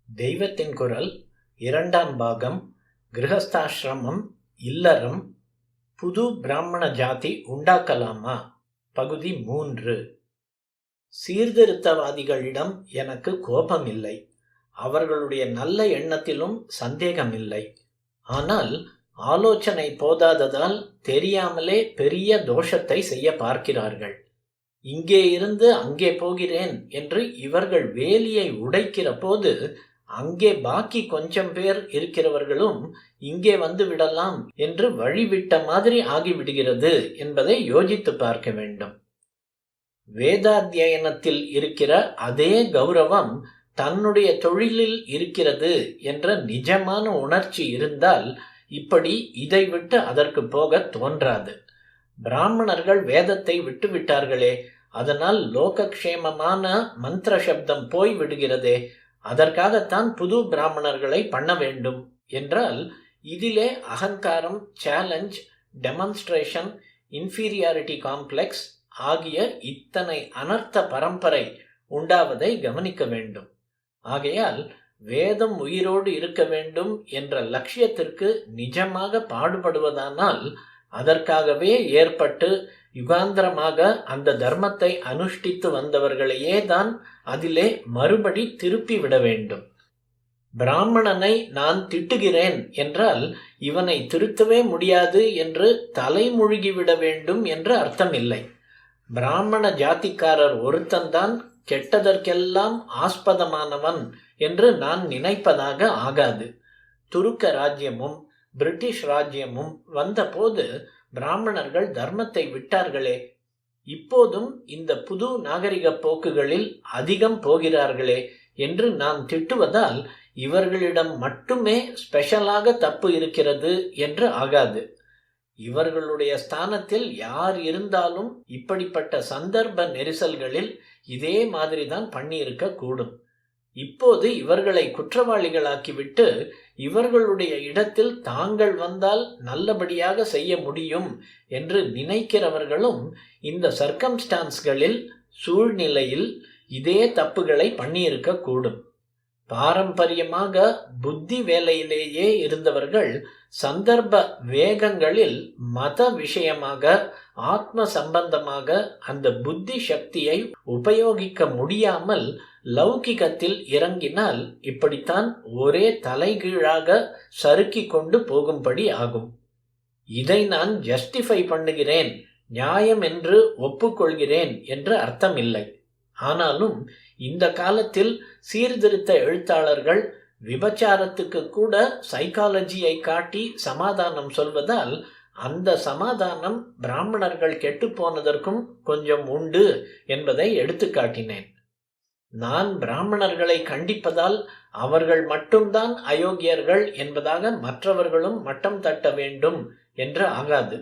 தெய்வத்தின் குரல் 2ஆம் பாகம். கிரகஸ்தாசிரமம், இல்லறம், புது பிராமண ஜாதி உண்டாக்கலாமா? பகுதி 3. சீர்திருத்தவாதிகளிடம் எனக்கு கோபமில்லை. அவர்களுடைய நல்ல எண்ணத்திலும் சந்தேகமில்லை. ஆனால் ஆலோசனை போதாததால் தெரியாமலே பெரிய தோஷத்தை செய்ய பார்க்கிறார்கள். இங்கே இருந்து அங்கே போகிறேன் என்று இவர்கள் வேலியை உடைக்கிற போது அங்கே பாக்கி கொஞ்சம் பேர் இருக்கிறவர்களும் இங்கே வந்து விடலாம் என்று வழிவிட்ட மாதிரி ஆகிவிடுகிறது என்பதை யோசித்து பார்க்க வேண்டும். வேதாத்தியனத்தில் இருக்கிற அதே கௌரவம் தன்னுடைய தொழிலில் இருக்கிறது என்ற நிஜமான உணர்ச்சி இருந்தால் இப்படி இதை விட்டு அதற்கு போக தோன்றாது. பிராமணர்கள் வேதத்தை விட்டு விட்டார்களே, அதனால் லோகக்ஷேமமான மந்திர சப்தம் போய் விடுகிறதே, அதற்காகத்தான் புது பிராமணர்களை பண்ண வேண்டும் என்றால் இதிலே அகங்காரம், சேலஞ்ச், டெமான்ஸ்ட்ரேஷன், இன்ஃபீரியாரிட்டி காம்ப்ளெக்ஸ் ஆகிய இத்தனை அனர்த்த பரம்பரை உண்டாவதை கவனிக்க வேண்டும். ஆகையால் வேதம் உயிரோடு இருக்க வேண்டும் என்ற லட்சியத்திற்கு நிஜமாக பாடுபடுவதானால் அதற்காகவே ஏற்பட்டு யுகாந்திரமாக அந்த தர்மத்தை அனுஷ்டித்து வந்தவர்களையே தான் அதிலே மறுபடி திருப்பி விட வேண்டும். பிராமணனை நான் திட்டுகிறேன் என்றால் இவனை திருத்தவே முடியாது என்று தலைமுழுகிவிட வேண்டும் என்று அர்த்தமில்லை. பிராமண ஜாதிக்காரர் ஒருத்தன்தான் கெட்டதற்கெல்லாம் ஆஸ்பதமானவன் என்று நான் நினைப்பதாக ஆகாது. துருக்க ராஜ்யமும் பிரிட்டிஷ் ராஜ்யமும் வந்தபோது பிராமணர்கள் தர்மத்தை விட்டார்களே, இப்போதும் இந்த புது நாகரிக போக்குகளில் அதிகம் போகிறார்களே என்று நான் திட்டுவதால் இவர்களிடம் மட்டுமே ஸ்பெஷலாக தப்பு இருக்கிறது என்று ஆகாது. இவர்களுடைய ஸ்தானத்தில் யார் இருந்தாலும் இப்படிப்பட்ட சந்தர்ப்ப நெரிசல்களில் இதே மாதிரிதான் பண்ணியிருக்க கூடும். இப்போது இவர்களை குற்றவாளிகளாக்கிவிட்டு இவர்களுடைய இடத்தில் தாங்கள் வந்தால் நல்லபடியாக செய்ய முடியும் என்று நினைக்கிறவர்களும் இந்த சர்க்கம்ஸ்டான்ஸ்களில், சூழ்நிலையில் இதே தப்புகளை பண்ணியிருக்க கூடும். பாரம்பரியமாக புத்தி வேலையிலேயே இருந்தவர்கள் சந்தர்ப்ப வேகங்களில் மத விஷயமாக, ஆத்ம சம்பந்தமாக அந்த புத்தி சக்தியை உபயோகிக்க முடியாமல் லௌகிகத்தில் இறங்கினால் இப்படித்தான் ஒரே தலைகீழாக சறுக்கி கொண்டு போகும்படி ஆகும். இதை நான் ஜஸ்டிஃபை பண்ணுகிறேன், நியாயம் என்று ஒப்புக்கொள்கிறேன் என்று அர்த்தமில்லை. ஆனாலும் இந்த காலத்தில் சீர்திருத்த எழுத்தாளர்கள் விபச்சாரத்துக்கு கூட சைக்காலஜியை காட்டி சமாதானம் சொல்வதால் அந்த சமாதானம் பிராமணர்கள் கெட்டு போனதற்கும் கொஞ்சம் உண்டு என்பதை எடுத்து காட்டினேன். நான் பிராமணர்களை கண்டிப்பதால் அவர்கள் மட்டும்தான் அயோக்கியர்கள் என்பதாக மற்றவர்களும் மட்டம் தட்ட வேண்டும் என்று ஆகாது.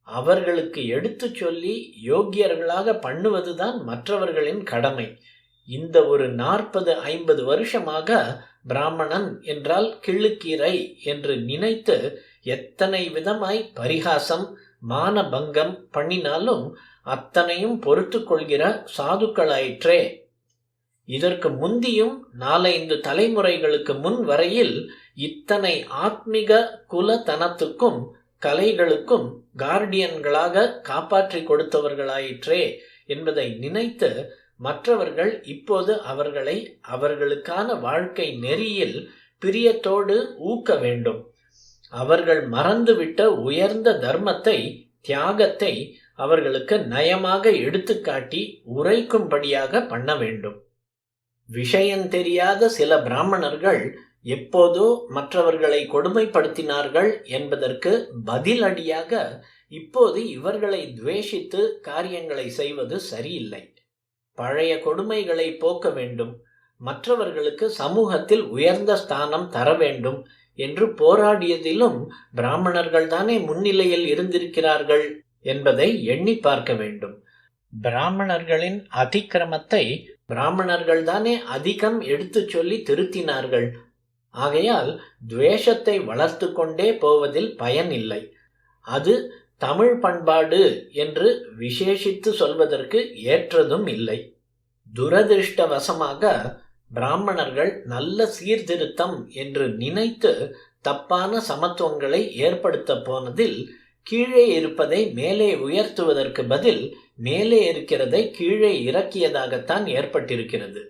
அவர்களுக்கு எடுத்து சொல்லி யோக்கியர்களாக பண்ணுவதுதான் மற்றவர்களின் கடமை. இந்த ஒரு 40-50 வருஷமாக பிராமணன் என்றால் கிள்ளுக்கீரை என்று நினைத்து எத்தனை விதமாய் பரிகாசம், மானபங்கம் பண்ணினாலும் அத்தனையும் பொறுத்து கொள்கிற சாதுக்களாயிற்றே. இதற்கு முந்தியும் 4-5 தலைமுறைகளுக்கு முன் வரையில் இத்தனை ஆத்மிக குலத்தனத்துக்கும் கலைகளுக்கும் கார்டியன்களாக காப்பாற்றி கொடுத்தவர்களாயிற்றே என்பதை நினைத்து மற்றவர்கள் இப்போது அவர்களை அவர்களுக்கான வாழ்க்கை நெறியில் பிரியத்தோடு ஊக்க வேண்டும். அவர்கள் மறந்துவிட்ட உயர்ந்த தர்மத்தை, தியாகத்தை அவர்களுக்கு நயமாக எடுத்துக்காட்டி உரைக்கும்படியாக பண்ண வேண்டும். விஷயம் தெரியாத சில பிராமணர்கள் எப்போதோ மற்றவர்களை கொடுமைப்படுத்தினார்கள் என்பதற்கு பதிலடியாக இப்போது இவர்களை துவேஷித்து காரியங்களை செய்வது சரியில்லை. பழைய கொடுமைகளை போக்க வேண்டும், மற்றவர்களுக்கு சமூகத்தில் உயர்ந்த ஸ்தானம் தர வேண்டும் என்று போராடியதிலும் பிராமணர்கள் தானே முன்னிலையில் இருந்திருக்கிறார்கள் என்பதை எண்ணி பார்க்க வேண்டும். பிராமணர்களின் அதிக்கிரமத்தை பிராமணர்கள் தானே அதிகம் எடுத்து சொல்லி திருத்தினார்கள். ஆகையால் துவேஷத்தை வளர்த்து கொண்டே போவதில் பயன் இல்லை. அது தமிழ் பண்பாடு என்று விசேஷித்து சொல்வதற்கு ஏற்றதும் இல்லை. துரதிருஷ்டவசமாக பிராமணர்கள் நல்ல சீர்திருத்தம் என்று நினைத்து தப்பான சமத்துவங்களை ஏற்படுத்த போனதில் கீழே இருப்பதை மேலே உயர்த்துவதற்கு பதில் மேலே இருக்கிறதை கீழே இறக்கியதாகத்தான் ஏற்பட்டிருக்கிறது.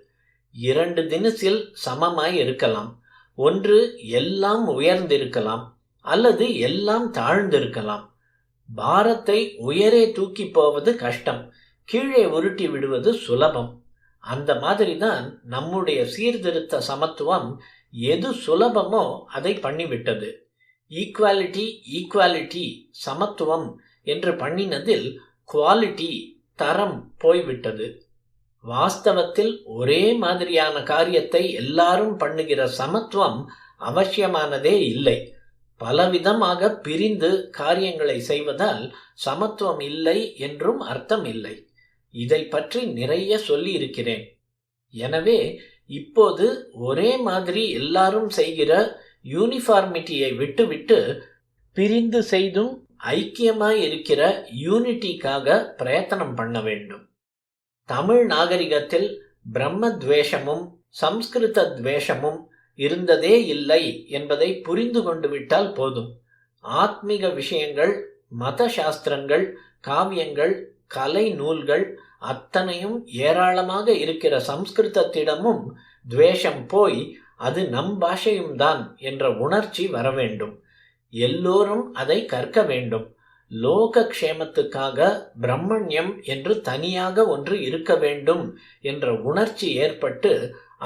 2 தினசில் சமமாய் இருக்கலாம். ஒன்று எல்லாம் உயர்ந்திருக்கலாம், அல்லது எல்லாம் தாழ்ந்திருக்கலாம். பாரத்தை உயரே தூக்கி போவது கஷ்டம், கீழே உருட்டி விடுவது சுலபம். அந்த மாதிரிதான் நம்முடைய சீர்திருத்த சமத்துவம் எது சுலபமோ அதை பண்ணிவிட்டது. ஈக்குவாலிட்டி ஈக்குவாலிட்டி சமத்துவம் என்று பண்ணினதில் குவாலிட்டி தரம் போய்விட்டது. வாஸ்தவத்தில் ஒரே மாதிரியான காரியத்தை எல்லாரும் பண்ணுகிற சமத்துவம் அவசியமானதே இல்லை. பலவிதமாக பிரிந்து காரியங்களை செய்வதால் சமத்துவம் இல்லை என்றும் அர்த்தம் இல்லை. இதை பற்றி நிறைய சொல்லி இருக்கிறேன். எனவே இப்போது ஒரே மாதிரி எல்லாரும் செய்கிற யூனிஃபார்மிட்டியை விட்டுவிட்டு பிரிந்து செய்தும் ஐக்கியமாய் இருக்கிற யூனிட்டிக்காக பிரயத்தனம் பண்ண வேண்டும். தமிழ் நாகரிகத்தில் பிரம்ம துவேஷமும் சம்ஸ்கிருத துவேஷமும் இருந்ததே இல்லை என்பதை புரிந்து கொண்டு விட்டால் போதும். ஆத்மீக விஷயங்கள், மத சாஸ்திரங்கள், காவியங்கள், கலை நூல்கள் அத்தனையும் ஏராளமாக இருக்கிற சம்ஸ்கிருதத்திடமும் துவேஷம் போய் அது நம் பாஷையும் தான் என்ற உணர்ச்சி வர வேண்டும். எல்லோரும் அதை கற்க வேண்டும். லோக க்ஷேமத்துக்காக பிரம்மண்யம் என்று தனியாக ஒன்று இருக்க வேண்டும் என்ற உணர்ச்சி ஏற்பட்டு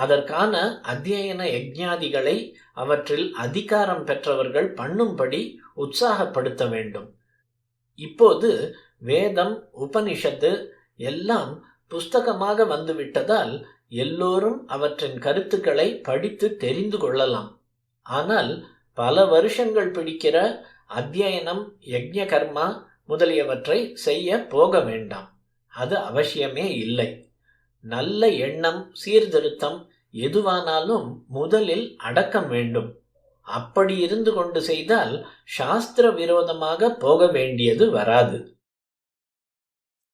அதற்கான அத்தியன யஜ்ஞாதிகளை அவற்றில் அதிகாரம் பெற்றவர்கள் பண்ணும்படி உற்சாகப்படுத்த வேண்டும். இப்போது வேதம், உபனிஷத்து எல்லாம் புஸ்தகமாக வந்துவிட்டதால் எல்லோரும் அவற்றின் கருத்துக்களை படித்து தெரிந்து கொள்ளலாம். ஆனால் பல வருஷங்கள் பிடிக்கிற அத்தியனம், யஜ்ஞ கர்மா முதலியவற்றை செய்ய போக வேண்டாம். அது அவசியமே இல்லை. நல்ல எண்ணம், சீர்திருத்தம் எதுவானாலும் முதலில் அடக்கம் வேண்டும். அப்படி இருந்து கொண்டு செய்தால் சாஸ்திர விரோதமாக போக வேண்டியது வராது.